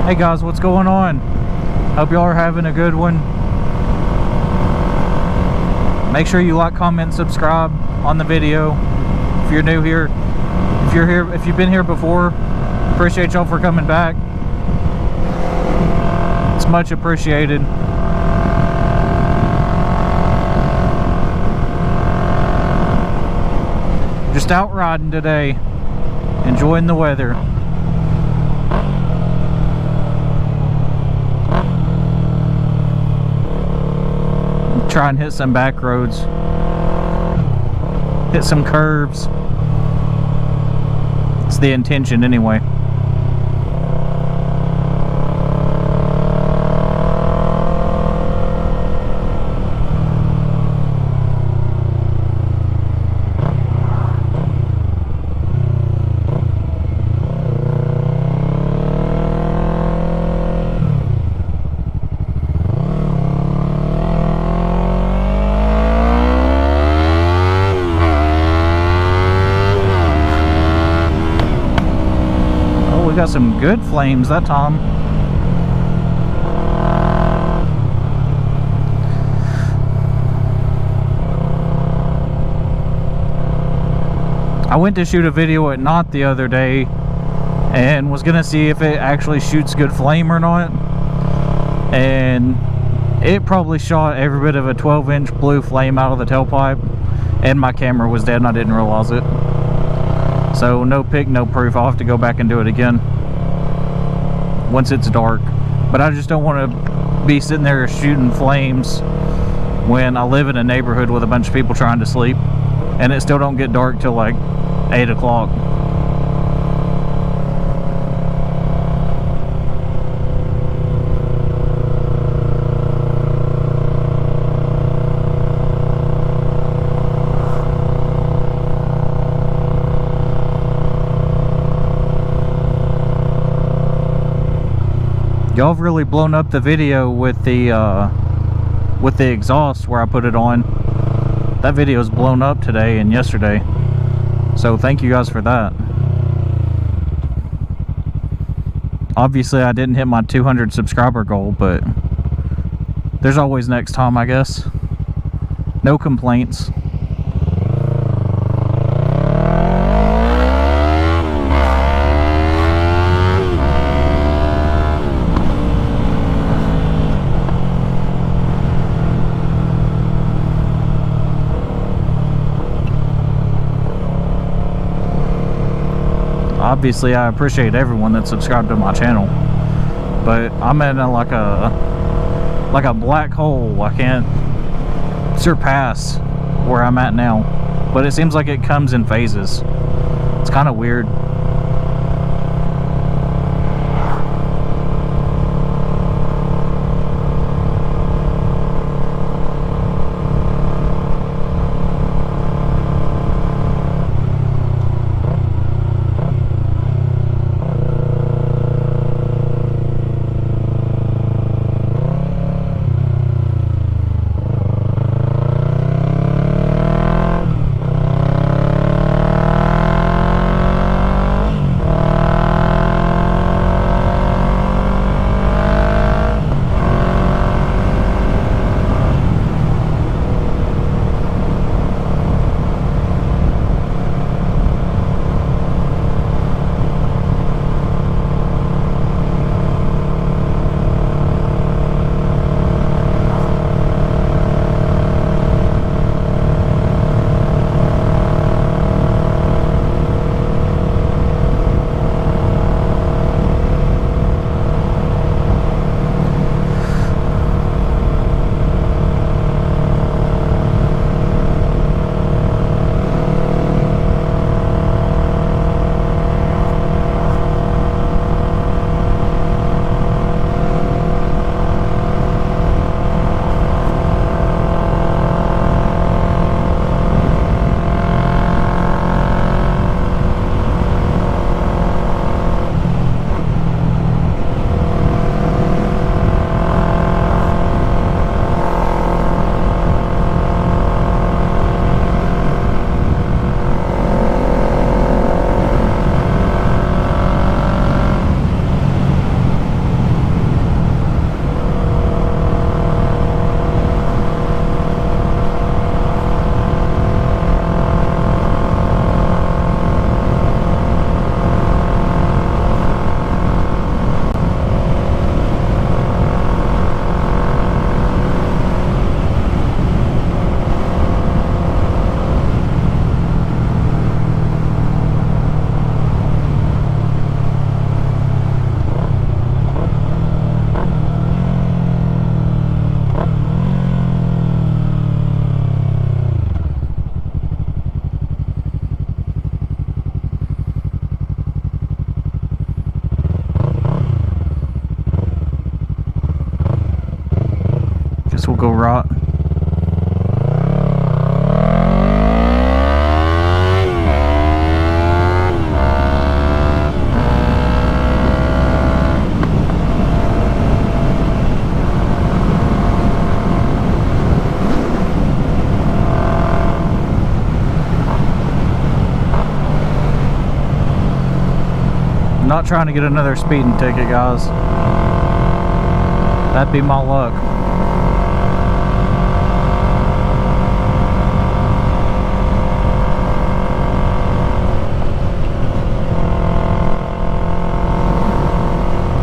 Hey guys, what's going on? Hope y'all are having a good one. Make sure you like, comment, subscribe on the video. If you're new here, if you've been here before, appreciate y'all for coming back. It's much appreciated. Just out riding today, enjoying the weather. Try and hit some back roads, hit some curves. It's the intention anyway. Got some good flames that time. I went to shoot a video at Knott the other day and was gonna see if it actually shoots good flame or not, and it probably shot every bit of a 12-inch blue flame out of the tailpipe, and my camera was dead and I didn't realize it. So no pic, no proof. I'll have to go back and do it again once it's dark. But I just don't want to be sitting there shooting flames when I live in a neighborhood with a bunch of people trying to sleep and it still don't get dark till like 8 o'clock. Y'all have really blown up the video with the exhaust where I put it on. That video is blown up today and yesterday, so thank you guys for that. Obviously I didn't hit my 200 subscriber goal, but there's always next time, I guess. No complaints. Obviously I appreciate everyone that subscribed to my channel, but I'm in like a black hole. I can't surpass where I'm at now, but it seems like it comes in phases. It's kind of weird. won't go rot. I'm not trying to get another speeding ticket, guys. That'd be my luck.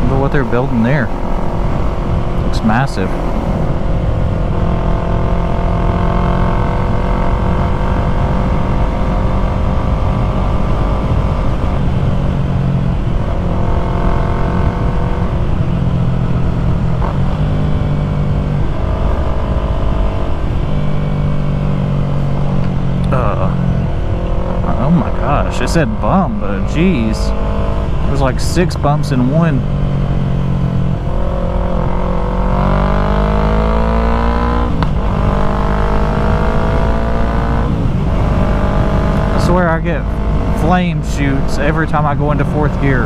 Look at what they're building there. Looks massive. Oh my gosh, it said bump, but geez, there's like 6 bumps in one. I swear I get flame shoots every time I go into 4th gear.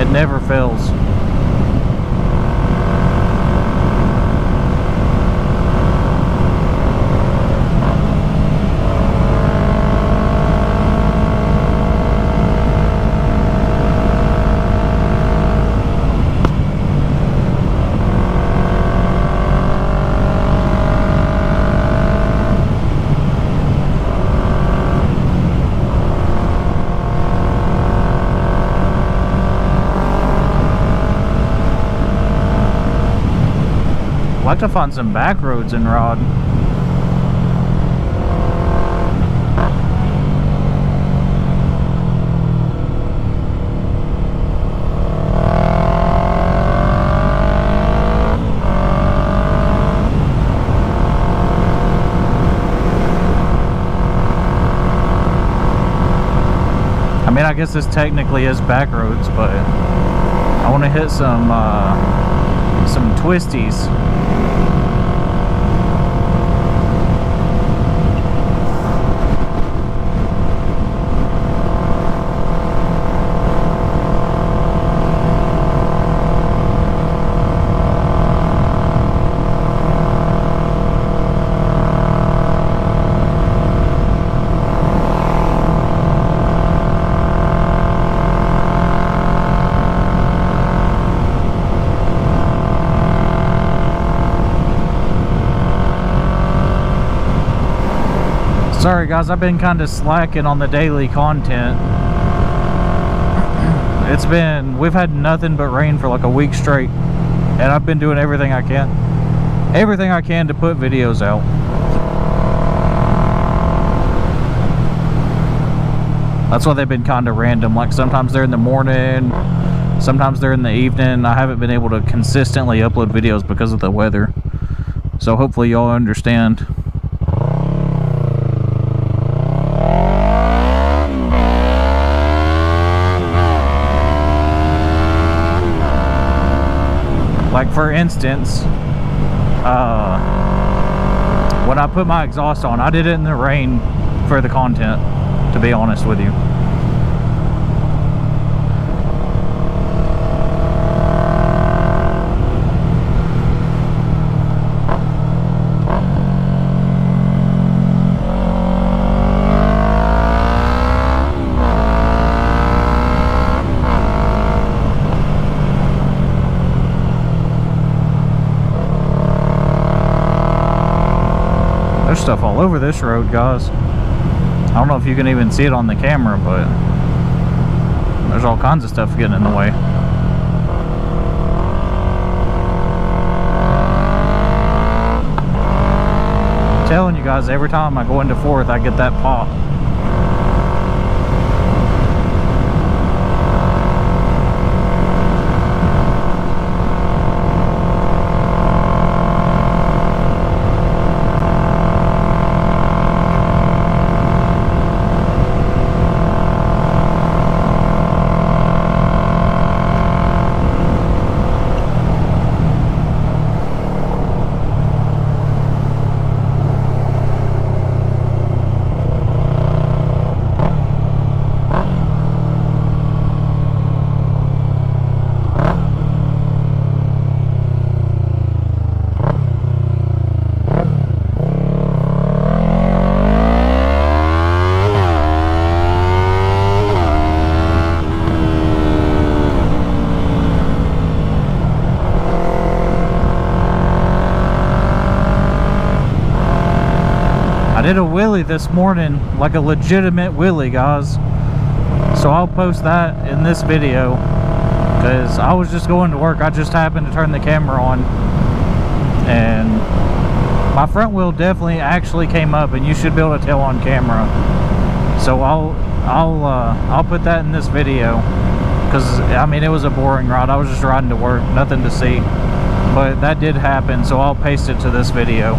It never fails. I'd like to find some back roads in Rod. I mean, I guess this technically is back roads, but I want to hit some twisties. Sorry guys, I've been kind of slacking on the daily content. We've had nothing but rain for like a week straight, and I've been doing everything I can to put videos out. That's why they've been kind of random. Like sometimes they're in the morning, sometimes they're in the evening. I haven't been able to consistently upload videos because of the weather. So hopefully y'all understand. Like for instance, when I put my exhaust on, I did it in the rain for the content, to be honest with you. There's stuff all over this road, guys. I don't know if you can even see it on the camera, but there's all kinds of stuff getting in the way. I'm telling you guys, every time I go into 4th, I get that pop. I did a wheelie this morning, like a legitimate wheelie, guys. So I'll post that in this video, because I was just going to work. I just happened to turn the camera on, and my front wheel definitely actually came up, and you should be able to tell on camera. So I'll put that in this video, because I mean, it was a boring ride. I was just riding to work, nothing to see, but that did happen, so I'll paste it to this video.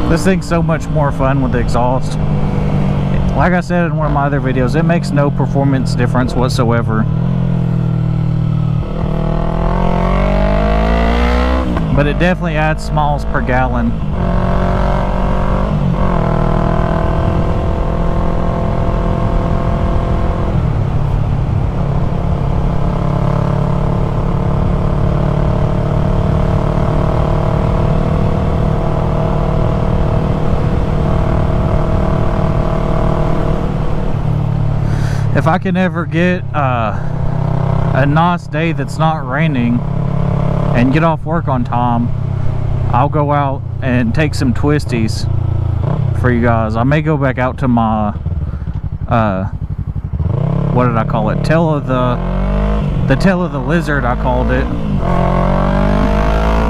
This thing's so much more fun with the exhaust. Like I said in one of my other videos, it makes no performance difference whatsoever. But it definitely adds miles per gallon. If I can ever get a nice day that's not raining and get off work on time, I'll go out and take some twisties for you guys. I may go back out to my what did I call it? Tail of the tail of the lizard, I called it.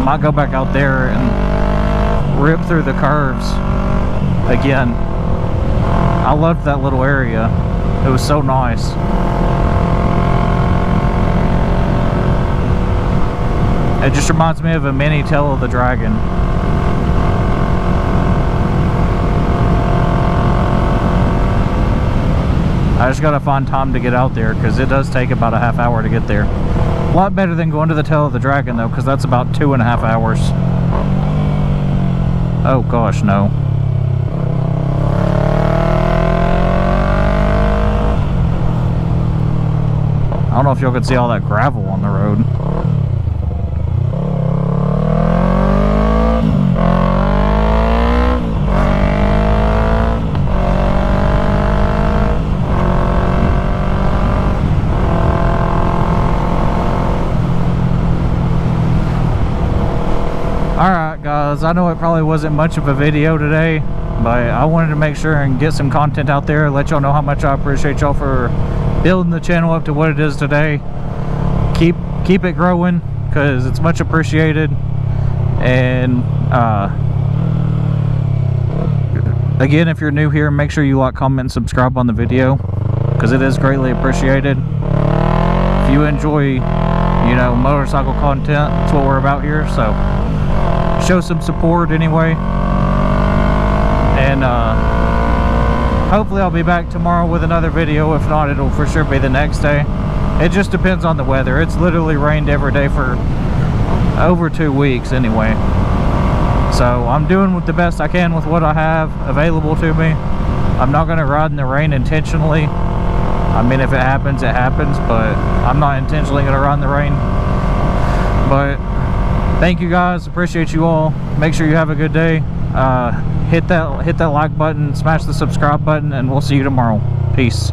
Might go back out there and rip through the curves again. I loved that little area. It was so nice. It just reminds me of a mini Tail of the Dragon. I just gotta find time to get out there, because it does take about a half hour to get there. A lot better than going to the Tail of the Dragon though, because that's about 2.5 hours. Oh gosh, no. I don't know if y'all can see all that gravel on the road. Alright guys, I know it probably wasn't much of a video today, but I wanted to make sure and get some content out there, let y'all know how much I appreciate y'all for building the channel up to what it is today. Keep it growing, because it's much appreciated. And again, if you're new here, make sure you like, comment, and subscribe on the video, because it is greatly appreciated. If you enjoy, you know, motorcycle content, that's what we're about here, so show some support anyway. And hopefully I'll be back tomorrow with another video. If not, it'll for sure be the next day. It just depends on the weather. It's literally rained every day for over 2 weeks anyway. So I'm doing the best I can with what I have available to me. I'm not going to ride in the rain intentionally. I mean, if it happens, it happens, but I'm not intentionally going to ride in the rain. But thank you guys, appreciate you all. Make sure you have a good day. Hit that like button, smash the subscribe button, and we'll see you tomorrow. Peace.